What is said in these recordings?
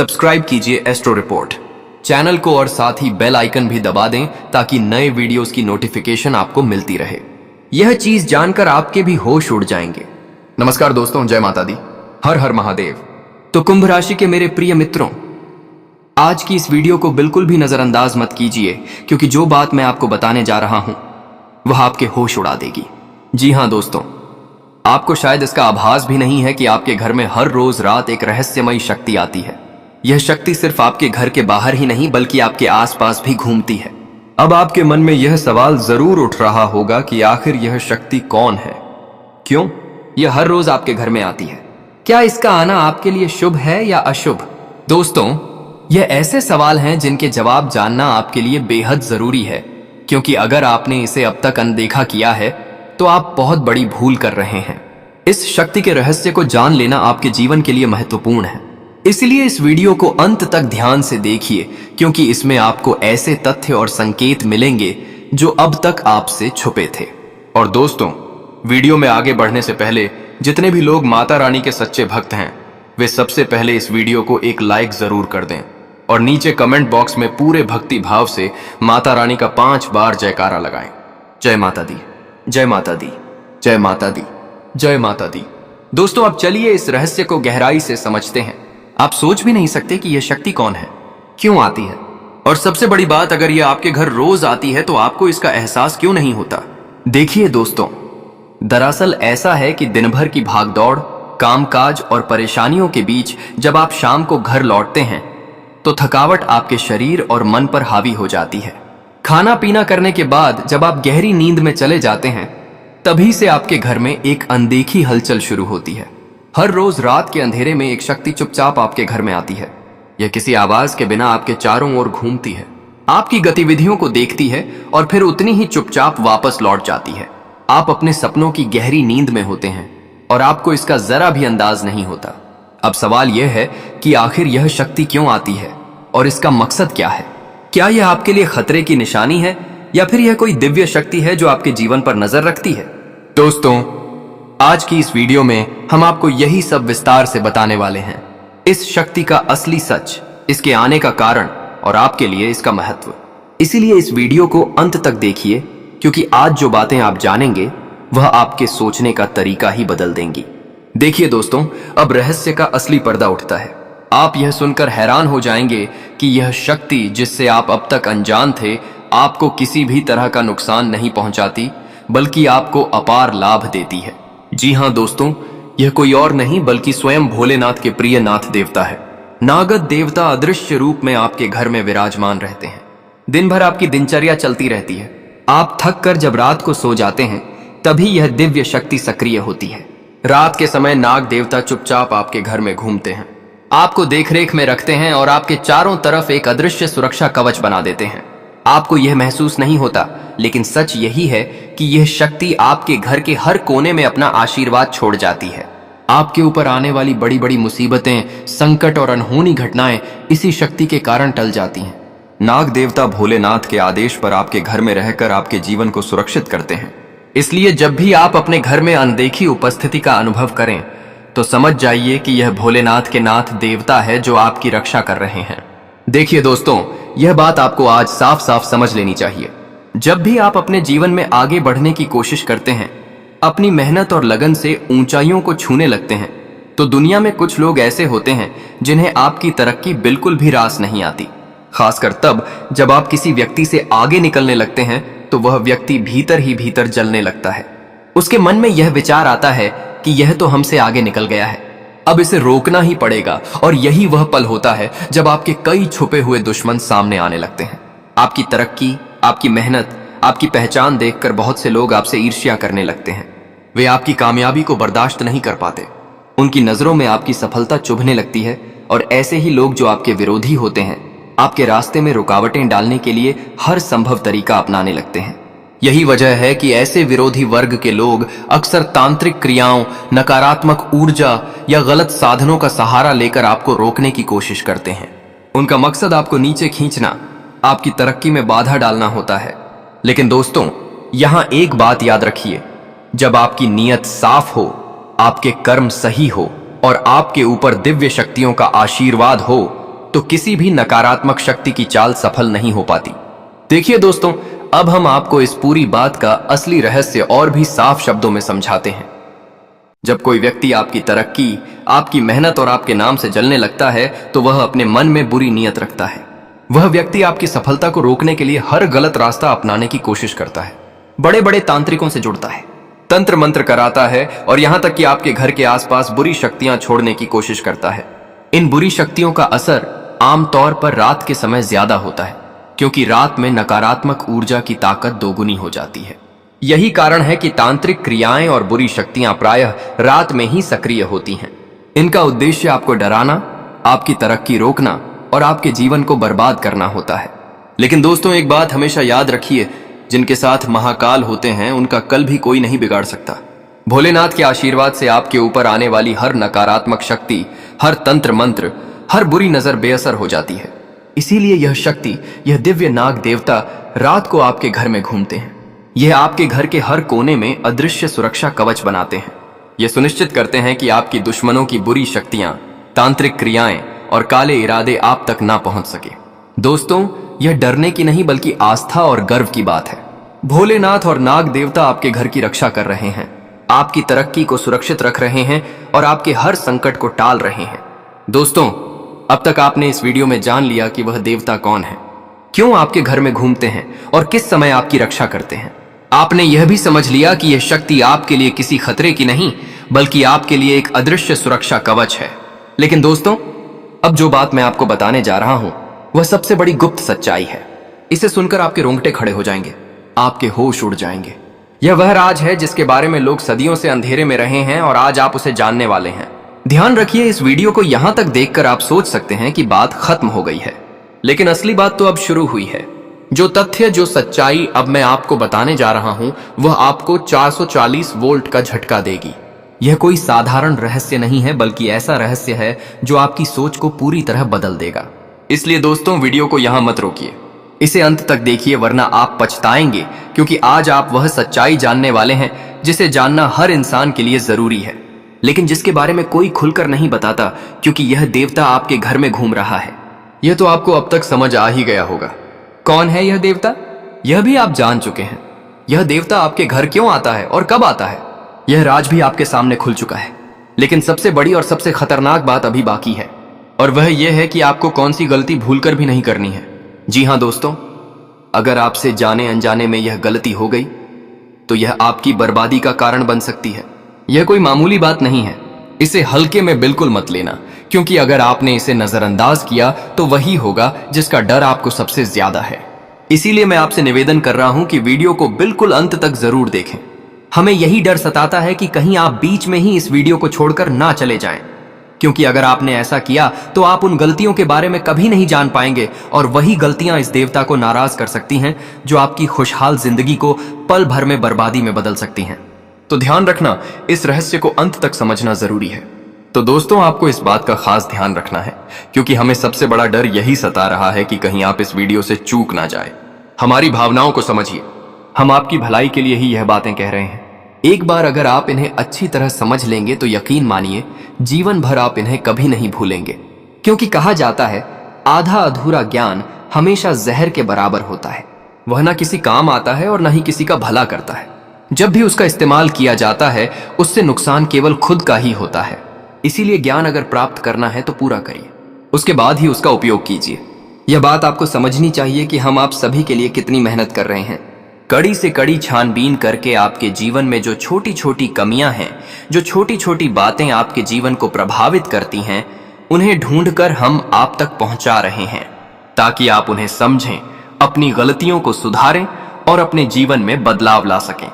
Subscribe कीजिए astro report channel को और साथ ही बेल आइकन भी दबा दें ताकि नए वीडियोस की नोटिफिकेशन आपको मिलती रहे। यह चीज जानकर आपके भी होश उड़ जाएंगे। नमस्कार दोस्तों, जय माता दी, हर हर महादेव। तो कुंभ राशि के मेरे प्रिय मित्रों, आज की इस वीडियो को बिल्कुल भी नजरअंदाज मत कीजिए, क्योंकि जो बात मैं आपको बताने जा रहा हूं वह आपके होश उड़ा देगी। जी हां दोस्तों, आपको शायद इसका आभास भी नहीं है कि आपके घर में हर रोज रात एक रहस्यमयी शक्ति आती है। यह शक्ति सिर्फ आपके घर के बाहर ही नहीं बल्कि आपके आसपास भी घूमती है। अब आपके मन में यह सवाल जरूर उठ रहा होगा कि आखिर यह शक्ति कौन है, क्यों यह हर रोज आपके घर में आती है, क्या इसका आना आपके लिए शुभ है या अशुभ। दोस्तों, यह ऐसे सवाल हैं जिनके जवाब जानना आपके लिए बेहद जरूरी है, क्योंकि अगर आपने इसे अब तक अनदेखा किया है तो आप बहुत बड़ी भूल कर रहे हैं। इस शक्ति के रहस्य को जान लेना आपके जीवन के लिए महत्वपूर्ण है, इसलिए इस वीडियो को अंत तक ध्यान से देखिए, क्योंकि इसमें आपको ऐसे तथ्य और संकेत मिलेंगे जो अब तक आपसे छुपे थे। और दोस्तों, वीडियो में आगे बढ़ने से पहले जितने भी लोग माता रानी के सच्चे भक्त हैं वे सबसे पहले इस वीडियो को एक लाइक जरूर कर दें और नीचे कमेंट बॉक्स में पूरे भक्ति भाव से माता रानी का 5 बार जयकारा लगाएं। जय माता दी, जय माता दी, जय माता दी, जय माता दी। दोस्तों, अब चलिए इस रहस्य को गहराई से समझते हैं। आप सोच भी नहीं सकते कि यह शक्ति कौन है, क्यों आती है, और सबसे बड़ी बात, अगर यह आपके घर रोज आती है तो आपको इसका एहसास क्यों नहीं होता। देखिए दोस्तों, दरअसल ऐसा है कि दिन भर की भागदौड़, कामकाज और परेशानियों के बीच जब आप शाम को घर लौटते हैं तो थकावट आपके शरीर और मन पर हावी हो जाती है। खाना पीना करने के बाद जब आप गहरी नींद में चले जाते हैं तभी से आपके घर में एक अनदेखी हलचल शुरू होती है। हर रोज रात के अंधेरे में एक शक्ति चुपचाप आपके घर में आती है। यह किसी आवाज के बिना आपके चारों ओर घूमती है, आपकी गतिविधियों को देखती है और फिर उतनी ही चुपचाप वापस लौट जाती है। आप अपने सपनों की गहरी नींद में होते हैं और आपको इसका जरा भी अंदाज नहीं होता। अब सवाल यह है कि आखिर यह शक्ति क्यों आती है और इसका मकसद क्या है। क्या यह आपके लिए खतरे की निशानी है या फिर यह कोई दिव्य शक्ति है जो आपके जीवन पर नजर रखती है। दोस्तों, आज की इस वीडियो में हम आपको यही सब विस्तार से बताने वाले हैं। इस शक्ति का असली सच, इसके आने का कारण और आपके लिए इसका महत्व। इसीलिए इस वीडियो को अंत तक देखिए, क्योंकि आज जो बातें आप जानेंगे वह आपके सोचने का तरीका ही बदल देंगी। देखिए दोस्तों, अब रहस्य का असली पर्दा उठता है। आप यह सुनकर हैरान हो जाएंगे कि यह शक्ति जिससे आप अब तक अनजान थे आपको किसी भी तरह का नुकसान नहीं पहुंचाती, बल्कि आपको अपार लाभ देती है। जी हां दोस्तों, यह कोई और नहीं बल्कि स्वयं भोलेनाथ के प्रिय नाथ देवता है। नागद देवता अदृश्य रूप में आपके घर में विराजमान रहते हैं। दिन भर आपकी दिनचर्या चलती रहती है। आप थक कर जब रात को सो जाते हैं तभी यह दिव्य शक्ति सक्रिय होती है। रात के समय नाग देवता चुपचाप आपके घर में घूमते हैं, आपको देखरेख में रखते हैं और आपके चारों तरफ एक अदृश्य सुरक्षा कवच बना देते हैं। आपको यह महसूस नहीं होता, लेकिन सच यही है कि यह शक्ति आपके घर के हर कोने में अपना आशीर्वाद छोड़ जाती है। आपके ऊपर आने वाली बड़ी बड़ी मुसीबतें, संकट और अनहोनी घटनाएं इसी शक्ति के कारण टल जाती हैं। नाग देवता भोलेनाथ के आदेश पर आपके घर में रहकर आपके जीवन को सुरक्षित करते हैं। इसलिए जब भी आप अपने घर में अनदेखी उपस्थिति का अनुभव करें तो समझ जाइए कि यह भोलेनाथ के नाथ देवता है जो आपकी रक्षा कर रहे हैं। देखिए दोस्तों, यह बात आपको आज साफ साफ समझ लेनी चाहिए। जब भी आप अपने जीवन में आगे बढ़ने की कोशिश करते हैं, अपनी मेहनत और लगन से ऊंचाइयों को छूने लगते हैं, तो दुनिया में कुछ लोग ऐसे होते हैं जिन्हें आपकी तरक्की बिल्कुल भी रास नहीं आती। खासकर तब जब आप किसी व्यक्ति से आगे निकलने लगते हैं तो वह व्यक्ति भीतर ही भीतर जलने लगता है। उसके मन में यह विचार आता है कि यह तो हमसे आगे निकल गया है, अब इसे रोकना ही पड़ेगा। और यही वह पल होता है जब आपके कई छुपे हुए दुश्मन सामने आने लगते हैं। आपकी तरक्की, आपकी मेहनत, आपकी पहचान देखकर बहुत से लोग आपसे ईर्ष्या करने लगते हैं। वे आपकी कामयाबी को बर्दाश्त नहीं कर पाते। उनकी नजरों में आपकी सफलता चुभने लगती है और ऐसे ही लोग जो आपके विरोधी होते हैं आपके रास्ते में रुकावटें डालने के लिए हर संभव तरीका अपनाने लगते हैं। यही वजह है कि ऐसे विरोधी वर्ग के लोग अक्सर तांत्रिक क्रियाओं, नकारात्मक ऊर्जा या गलत साधनों का सहारा लेकर आपको रोकने की कोशिश करते हैं। उनका मकसद आपको नीचे खींचना, आपकी तरक्की में बाधा डालना होता है। लेकिन दोस्तों, यहां एक बात याद रखिए, जब आपकी नीयत साफ हो, आपके कर्म सही हो और आपके ऊपर दिव्य शक्तियों का आशीर्वाद हो, तो किसी भी नकारात्मक शक्ति की चाल सफल नहीं हो पाती। देखिए दोस्तों, अब हम आपको इस पूरी बात का असली रहस्य और भी साफ शब्दों में समझाते हैं। जब कोई व्यक्ति आपकी तरक्की, आपकी मेहनत और आपके नाम से जलने लगता है, तो वह अपने मन में बुरी नीयत रखता है। वह व्यक्ति आपकी सफलता को रोकने के लिए हर गलत रास्ता अपनाने की कोशिश करता है। बड़े बड़े तांत्रिकों से जुड़ता है, तंत्र मंत्र कराता है और यहां तक कि आपके घर के आसपास बुरी शक्तियां छोड़ने की कोशिश करता है। इन बुरी शक्तियों का असर आमतौर पर रात के समय ज्यादा होता है, क्योंकि रात में नकारात्मक ऊर्जा की ताकत दोगुनी हो जाती है। यही कारण है कि तांत्रिक क्रियाएं और बुरी शक्तियां प्रायः रात में ही सक्रिय होती हैं। इनका उद्देश्य आपको डराना, आपकी तरक्की रोकना और आपके जीवन को बर्बाद करना होता है। लेकिन दोस्तों, एक बात हमेशा याद रखिए, जिनके साथ महाकाल होते हैं उनका कल भी कोई नहीं बिगाड़ सकता। भोलेनाथ के आशीर्वाद से आपके ऊपर आने वाली हर नकारात्मक शक्ति, हर तंत्र मंत्र, हर बुरी नजर बेअसर हो जाती है। इसीलिए यह शक्ति, यह दिव्य नाग देवता रात को आपके घर में घूमते हैं। यह आपके घर के हर कोने में अदृश्य सुरक्षा कवच बनाते हैं। यह सुनिश्चित करते हैं कि आपकी दुश्मनों की बुरी शक्तियां, तांत्रिक क्रियाएं और काले इरादे आप तक ना पहुंच सके। दोस्तों, यह डरने की नहीं बल्कि आस्था और गर्व की बात है। भोलेनाथ और नाग देवता आपके घर की रक्षा कर रहे हैं, आपकी तरक्की को सुरक्षित रख रहे हैं और आपके हर संकट को टाल रहे हैं। दोस्तों, अब तक आपने इस वीडियो में जान लिया कि वह देवता कौन है, क्यों आपके घर में घूमते हैं और किस समय आपकी रक्षा करते हैं। आपने यह भी समझ लिया कि यह शक्ति आपके लिए किसी खतरे की नहीं, बल्कि आपके लिए एक अदृश्य सुरक्षा कवच है। लेकिन दोस्तों, अब जो बात मैं आपको बताने जा रहा हूं वह सबसे बड़ी गुप्त सच्चाई है। इसे सुनकर आपके रोंगटे खड़े हो जाएंगे, आपके होश उड़ जाएंगे। यह वह राज है जिसके बारे में लोग सदियों से अंधेरे में रहे हैं और आज आप उसे जानने वाले हैं। ध्यान रखिए, इस वीडियो को यहां तक देखकर आप सोच सकते हैं कि बात खत्म हो गई है, लेकिन असली बात तो अब शुरू हुई है। जो तथ्य, जो सच्चाई अब मैं आपको बताने जा रहा हूं वह आपको 440 वोल्ट का झटका देगी। यह कोई साधारण रहस्य नहीं है, बल्कि ऐसा रहस्य है जो आपकी सोच को पूरी तरह बदल देगा। इसलिए दोस्तों, वीडियो को यहां मत रोकिए, इसे अंत तक देखिए, वरना आप पछताएंगे, क्योंकि आज आप वह सच्चाई जानने वाले हैं जिसे जानना हर इंसान के लिए जरूरी है, लेकिन जिसके बारे में कोई खुलकर नहीं बताता, क्योंकि यह देवता आपके घर में घूम रहा है। यह तो आपको अब तक समझ आ ही गया होगा। कौन है यह देवता, यह भी आप जान चुके हैं। यह देवता आपके घर क्यों आता है और कब आता है, यह राज भी आपके सामने खुल चुका है। लेकिन सबसे बड़ी और सबसे खतरनाक बात अभी बाकी है, और वह यह है कि आपको कौन सी गलती भूलकर भी नहीं करनी है। जी हां दोस्तों, अगर आपसे जाने अनजाने में यह गलती हो गई तो यह आपकी बर्बादी का कारण बन सकती है। यह कोई मामूली बात नहीं है, इसे हल्के में बिल्कुल मत लेना, क्योंकि अगर आपने इसे नजरअंदाज किया तो वही होगा जिसका डर आपको सबसे ज्यादा है। इसीलिए मैं आपसे निवेदन कर रहा हूं कि वीडियो को बिल्कुल अंत तक जरूर देखें। हमें यही डर सताता है कि कहीं आप बीच में ही इस वीडियो को छोड़कर ना चले जाएं, क्योंकि अगर आपने ऐसा किया तो आप उन गलतियों के बारे में कभी नहीं जान पाएंगे, और वही गलतियां इस देवता को नाराज कर सकती हैं, जो आपकी खुशहाल जिंदगी को पल भर में बर्बादी में बदल सकती हैं। तो ध्यान रखना, इस रहस्य को अंत तक समझना जरूरी है। तो दोस्तों, आपको इस बात का खास ध्यान रखना है, क्योंकि हमें सबसे बड़ा डर यही सता रहा है कि कहीं आप इस वीडियो से चूक ना जाए। हमारी भावनाओं को समझिए, हम आपकी भलाई के लिए ही यह बातें कह रहे हैं। एक बार अगर आप इन्हें अच्छी तरह समझ लेंगे तो यकीन मानिए, जीवन भर आप इन्हें कभी नहीं भूलेंगे। क्योंकि कहा जाता है, आधा अधूरा ज्ञान हमेशा जहर के बराबर होता है। वह ना किसी काम आता है और ना ही किसी का भला करता है। जब भी उसका इस्तेमाल किया जाता है, उससे नुकसान केवल खुद का ही होता है। इसीलिए ज्ञान अगर प्राप्त करना है तो पूरा करिए, उसके बाद ही उसका उपयोग कीजिए। यह बात आपको समझनी चाहिए कि हम आप सभी के लिए कितनी मेहनत कर रहे हैं। कड़ी से कड़ी छानबीन करके आपके जीवन में जो छोटी छोटी कमियां हैं, जो छोटी छोटी बातें आपके जीवन को प्रभावित करती हैं, उन्हें ढूंढकर हम आप तक पहुंचा रहे हैं, ताकि आप उन्हें समझें, अपनी गलतियों को सुधारें और अपने जीवन में बदलाव ला सकें।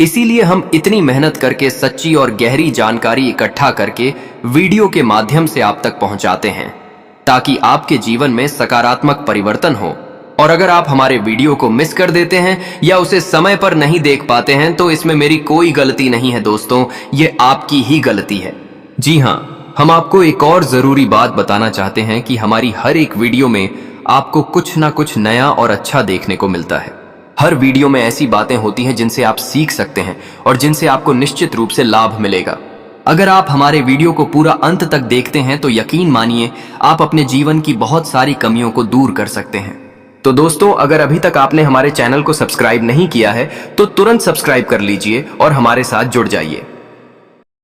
इसीलिए हम इतनी मेहनत करके सच्ची और गहरी जानकारी इकट्ठा करके वीडियो के माध्यम से आप तक पहुंचाते हैं, ताकि आपके जीवन में सकारात्मक परिवर्तन हो। और अगर आप हमारे वीडियो को मिस कर देते हैं या उसे समय पर नहीं देख पाते हैं, तो इसमें मेरी कोई गलती नहीं है दोस्तों, ये आपकी ही गलती है। जी हां, हम आपको एक और जरूरी बात बताना चाहते हैं कि हमारी हर एक वीडियो में आपको कुछ ना कुछ नया और अच्छा देखने को मिलता है। हर वीडियो में ऐसी बातें होती हैं जिनसे आप सीख सकते हैं और जिनसे आपको निश्चित रूप से लाभ मिलेगा। अगर आप हमारे वीडियो को पूरा अंत तक देखते हैं तो यकीन मानिए आप अपने जीवन की बहुत सारी कमियों को दूर कर सकते हैं। तो दोस्तों, अगर अभी तक आपने हमारे चैनल को सब्सक्राइब नहीं किया है तो तुरंत सब्सक्राइब कर लीजिए और हमारे साथ जुड़ जाइए।